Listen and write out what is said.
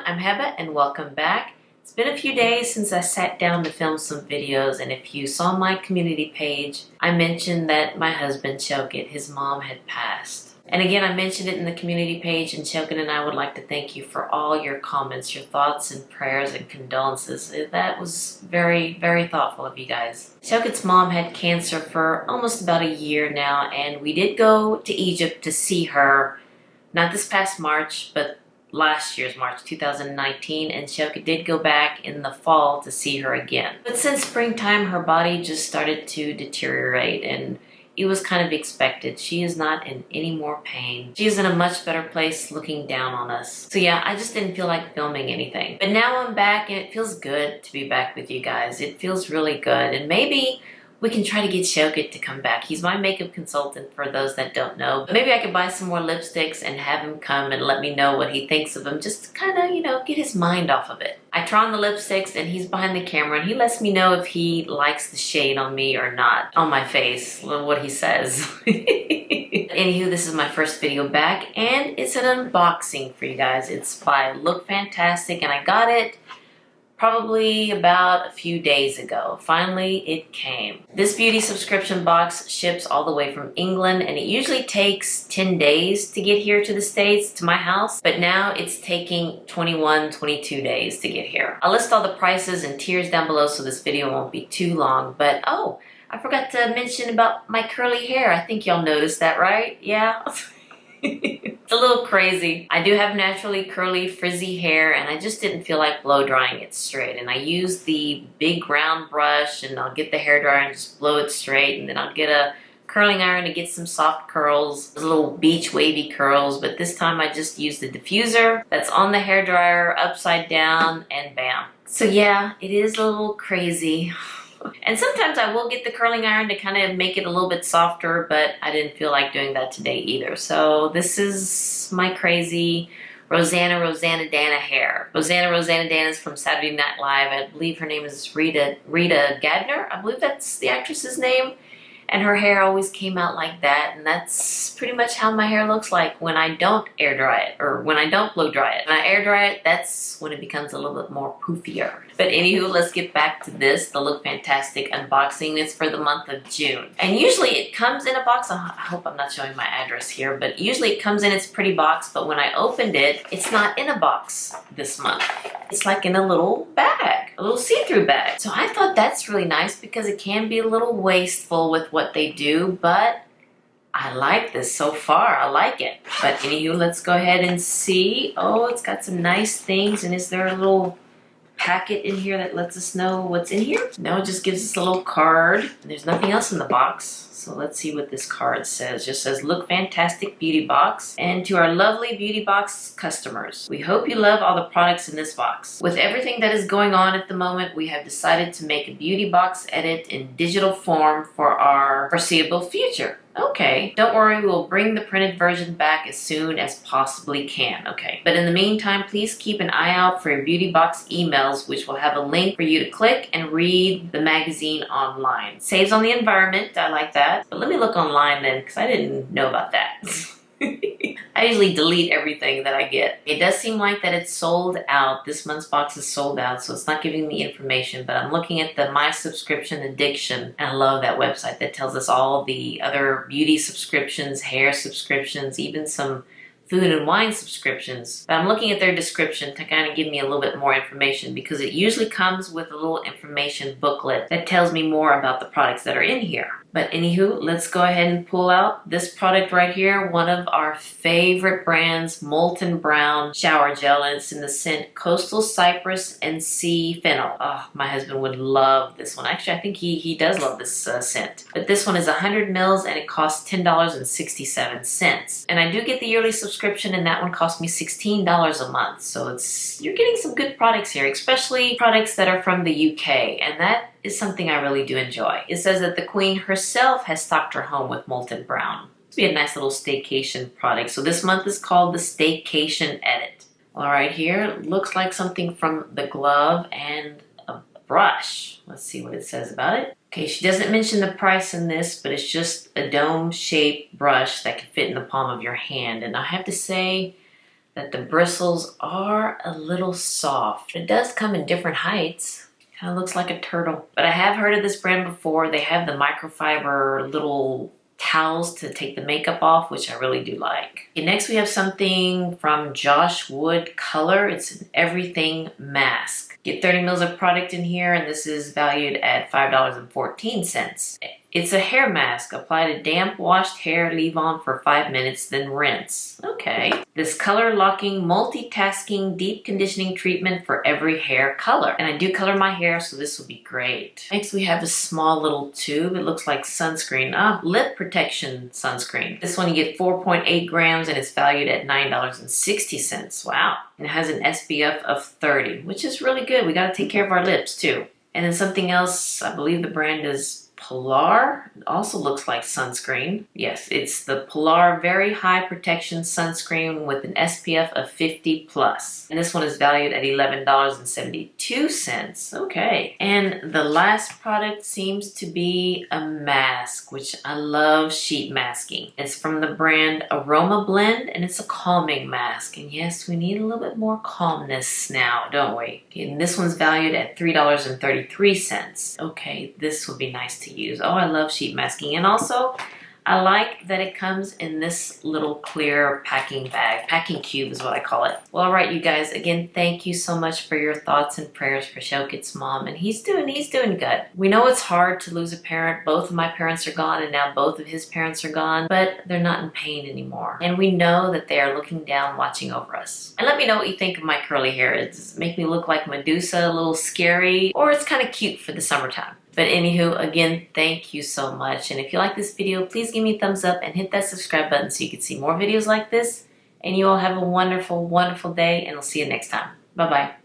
I'm Heba and welcome back. It's been a few days since I sat down to film some videos, and if you saw my community page, I mentioned that my husband Shokin, his mom had passed. And again, I mentioned it in the community page, and Shokin and I would like to thank you for all your comments, your thoughts and prayers and condolences. That was very, very thoughtful of you guys. Shokin's mom had cancer for almost about a year now, and we did go to Egypt to see her, not this past March, but last year's March 2019, and Shokin did go back in the fall to see her again. But since springtime, her body just started to deteriorate, and it was kind of expected. She is not in any more pain. She is in a much better place looking down on us. So yeah, I just didn't feel like filming anything. But now I'm back, and it feels good to be back with you guys. It feels really good, and maybe we can try to get Shokin to come back. He's my makeup consultant for those that don't know. But maybe I could buy some more lipsticks and have him come and let me know what he thinks of them. Just to kind of, get his mind off of it. I try on the lipsticks and he's behind the camera and he lets me know if he likes the shade on me or not. On my face, what he says. Anywho, this is my first video back and it's an unboxing for you guys. It's by Lookfantastic and I got it probably about a few days ago. Finally, it came. This beauty subscription box ships all the way from England, and it usually takes 10 days to get here to the States, to my house, but now it's taking 21, 22 days to get here. I'll list all the prices and tiers down below so this video won't be too long, but oh, I forgot to mention about my curly hair. I think y'all noticed that, right? Yeah? It's a little crazy. I do have naturally curly, frizzy hair, and I just didn't feel like blow drying it straight. And I use the big round brush, and I'll get the hairdryer and just blow it straight, and then I'll get a curling iron to get some soft curls, those little beach wavy curls. But this time I just used the diffuser that's on the hairdryer, upside down, and bam. So yeah, it is a little crazy. And sometimes I will get the curling iron to kind of make it a little bit softer, but I didn't feel like doing that today either. So this is my crazy Rosanna Dana hair. Rosanna Dana is from Saturday Night Live. I believe her name is Rita Gadner. I believe that's the actress's name. And her hair always came out like that, and that's pretty much how my hair looks like when I don't air dry it, or when I don't blow dry it. When I air dry it, that's when it becomes a little bit more poofier. But anywho, let's get back to this, the Lookfantastic unboxing. It's for the month of June. And usually it comes in a box. I hope I'm not showing my address here, but usually it comes in its pretty box, but when I opened it, it's not in a box this month. It's like in a little bag, a little see-through bag. So I thought that's really nice because it can be a little wasteful with what they do, but I like this so far. I like it. But anywho, let's go ahead and see. Oh, it's got some nice things. And is there a little packet in here that lets us know what's in here? No, it just gives us a little card. And there's nothing else in the box. So let's see what this card says. It just says Lookfantastic Beauty Box. And to our lovely Beauty Box customers, we hope you love all the products in this box. With everything that is going on at the moment, we have decided to make a beauty box edit in digital form for our foreseeable future. Okay, don't worry, we'll bring the printed version back as soon as possibly can. Okay, but in the meantime, please keep an eye out for your beauty box emails, which will have a link for you to click and read the magazine online. Saves on the environment, I like that. But let me look online then, because I didn't know about that. I usually delete everything that I get. It does seem like that it's sold out. This month's box is sold out, so it's not giving me information, but I'm looking at the My Subscription Addiction, and I love that website that tells us all the other beauty subscriptions, hair subscriptions, even some food and wine subscriptions. But I'm looking at their description to kind of give me a little bit more information because it usually comes with a little information booklet that tells me more about the products that are in here. But anywho, let's go ahead and pull out this product right here, one of our favorite brands, Molten Brown Shower Gel, and it's in the scent Coastal Cypress and Sea Fennel. Oh, my husband would love this one. Actually, I think he does love this scent. But this one is 100 mils and it costs $10.67. And I do get the yearly subscription, and that one cost me $16 a month. So you're getting some good products here, especially products that are from the UK, and that is something I really do enjoy. It says that the Queen herself has stocked her home with Molten Brown. This would be a nice little staycation product. So this month is called the Staycation Edit. All right, here looks like something from the glove and a brush. Let's see what it says about it. Okay, she doesn't mention the price in this, but it's just a dome-shaped brush that can fit in the palm of your hand. And I have to say, that the bristles are a little soft. It does come in different heights. Kind of looks like a turtle. But I have heard of this brand before. They have the microfiber little towels to take the makeup off, which I really do like. Okay, next we have something from Josh Wood Color. It's an everything mask. Get 30 mils of product in here, and this is valued at $5.14. It's a hair mask. Apply to damp, washed hair, leave on for 5 minutes, then rinse. Okay. This color locking, multitasking, deep conditioning treatment for every hair color. And I do color my hair, so this will be great. Next, we have a small little tube. It looks like sunscreen. Lip protection sunscreen. This one you get 4.8 grams, and it's valued at $9.60. Wow. And it has an SPF of 30, which is really good. We got to take care of our lips too. And then something else, I believe the brand is Polar. It also looks like sunscreen. Yes, it's the Polar Very High Protection Sunscreen with an SPF of 50 plus. And this one is valued at $11.72. Okay. And the last product seems to be a mask, which I love sheet masking. It's from the brand Aroma Blend, and it's a calming mask. And yes, we need a little bit more calmness now, don't we? And this one's valued at $3.33. Okay, this will be nice to use. Oh, I love sheet masking. And also, I like that it comes in this little clear packing bag. Packing cube is what I call it. Well, all right, you guys. Again, thank you so much for your thoughts and prayers for Shokit's mom. And he's doing good. We know it's hard to lose a parent. Both of my parents are gone, and now both of his parents are gone. But they're not in pain anymore. And we know that they are looking down, watching over us. And let me know what you think of my curly hair. Does it make me look like Medusa, a little scary? Or it's kind of cute for the summertime. But anywho, again, thank you so much. And if you like this video, please give me a thumbs up and hit that subscribe button so you can see more videos like this. And you all have a wonderful, wonderful day, and I'll see you next time. Bye-bye.